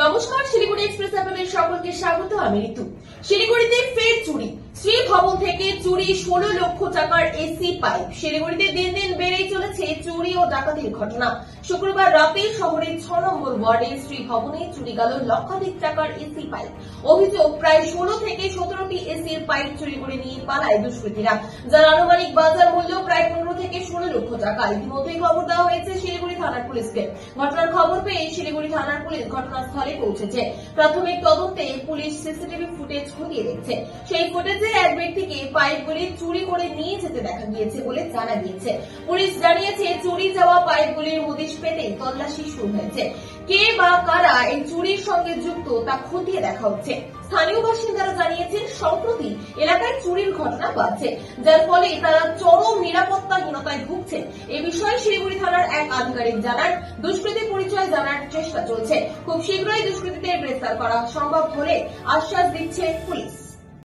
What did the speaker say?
নমস্কার, শিলিগুড়ি এক্সপ্রেস আপনাদের সকলকে স্বাগত। আমি ঋতু। শিলিগুড়িতে ফের চুরি। শ্রী ভবন থেকে চুরি 16 লক্ষ টাকার এসি পাইপ। শিলিগুড়িতে দিন দিন বেড়েই চলেছে চুরি ও ডাকাতির ঘটনা। শুক্রবার রাতে শহরের 6 নম্বর ওয়ার্ডে শ্রী ভবনে চুরি গেল লক্ষাধিক টাকার এসি পাইপ। অভিযোগ, প্রায় 16 থেকে 17টি এসির পাইপ চুরি করে নিয়ে পালায় দুষ্কৃতীরা, যার আনুমানিক বাজার মূল্য প্রায় 15 থেকে 16 লক্ষ টাকা। ইতিমধ্যেই খবর দেওয়া হয়েছে শিলিগুড়ি থানার পুলিশকে। ঘটনার খবর পেয়ে শিলিগুড়ি থানার পুলিশ ঘটনাস্থলে পৌঁছেছে। প্রাথমিক তদন্তে পুলিশ সিসিটিভি ফুটেজ খতিয়ে দেখছে। সেই ফুটেজে এক ব্যক্তিকে পাইপগুলি চুরি করে নিয়ে যেতে দেখা গিয়েছে বলে জানা গিয়েছে। পুলিশ জানিয়েছে, চুরি যাওয়া পাইপগুলির হদিশ পেতে তল্লাশি শুরু হয়েছে। কে বা কারা এই চুরির সঙ্গে যুক্ত তা খতিয়ে দেখা হচ্ছে। স্থানীয় বাসিন্দারা জানিয়েছেন, সম্প্রতি এলাকায় চুরির ঘটনা বাড়ছে, যার ফলে তারা চরম নিরাপত্তাহীনতায় ভুগছেন। এ বিষয়ে শিলিগুড়ি থানার এক আধিকারিক জানান, দুষ্কৃতী পরিচয় জানার চেষ্টা চলছে। খুব শীঘ্রই দুষ্কৃতীদের গ্রেফতার করা সম্ভব হলে আশ্বাস দিচ্ছে পুলিশ।